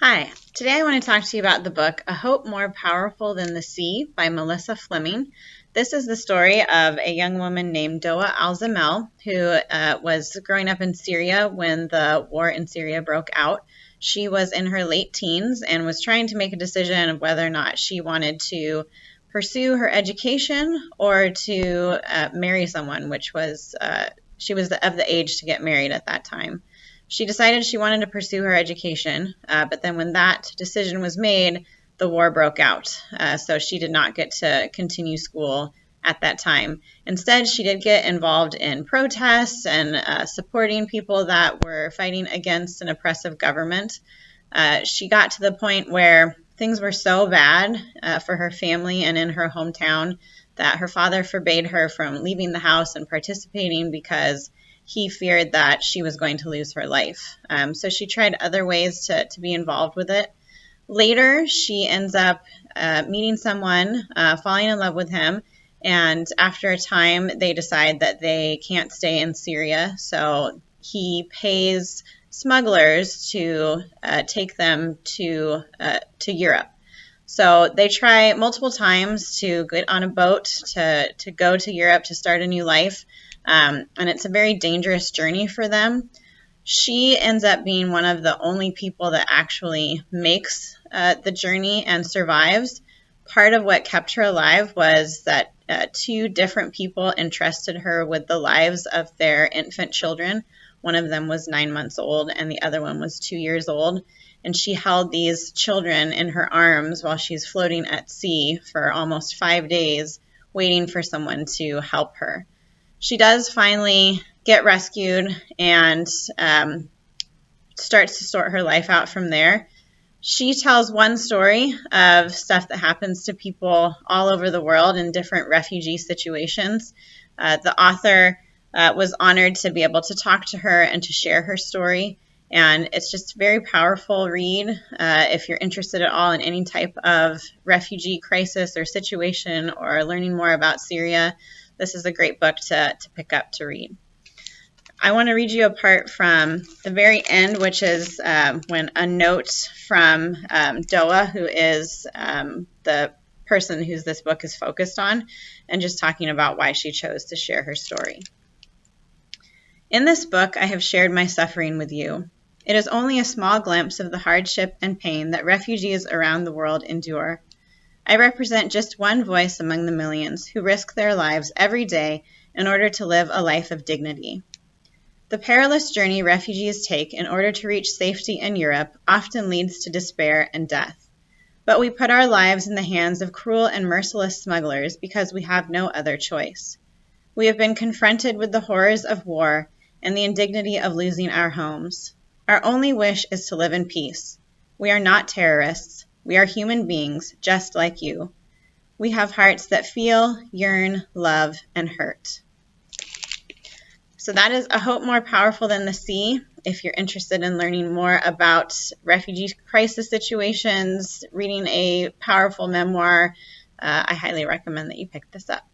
Hi, today I want to talk to you about the book A Hope More Powerful Than the Sea by Melissa Fleming. This is the story of a young woman named Doa Al-Zamel who was growing up in Syria when the war in Syria broke out. She was in her late teens and was trying to make a decision of whether or not she wanted to pursue her education or to marry someone, which was she was of the age to get married at that time. She decided she wanted to pursue her education, but then when that decision was made, the war broke out. So she did not get to continue school at that time. Instead, she did get involved in protests and supporting people that were fighting against an oppressive government. She got to the point where things were so bad for her family and in her hometown that her father forbade her from leaving the house and participating because he feared that she was going to lose her life. So she tried other ways to be involved with it. Later, she ends up meeting someone, falling in love with him, and after a time, they decide that they can't stay in Syria, so he pays smugglers to take them to Europe. So they try multiple times to get on a boat to go to Europe to start a new life, and it's a very dangerous journey for them. She ends up being one of the only people that actually makes the journey and survives. Part of what kept her alive was that two different people entrusted her with the lives of their infant children. One of them was 9 months old, and the other one was 2 years old. And she held these children in her arms while she's floating at sea for almost 5 days, waiting for someone to help her. She does finally get rescued and starts to sort her life out from there. She tells one story of stuff that happens to people all over the world in different refugee situations. The author was honored to be able to talk to her and to share her story. And it's just a very powerful read if you're interested at all in any type of refugee crisis or situation or learning more about Syria. This is a great book to pick up to read. I want to read you a part from the very end, which is when a note from Doa, who is the person whose this book is focused on, and just talking about why she chose to share her story. In this book, I have shared my suffering with you. It is only a small glimpse of the hardship and pain that refugees around the world endure. I represent just one voice among the millions who risk their lives every day in order to live a life of dignity. The perilous journey refugees take in order to reach safety in Europe often leads to despair and death. But we put our lives in the hands of cruel and merciless smugglers because we have no other choice. We have been confronted with the horrors of war and the indignity of losing our homes. Our only wish is to live in peace. We are not terrorists. We are human beings, just like you. We have hearts that feel, yearn, love, and hurt. So that is A Hope More Powerful Than the Sea. If you're interested in learning more about refugee crisis situations, reading a powerful memoir, I highly recommend that you pick this up.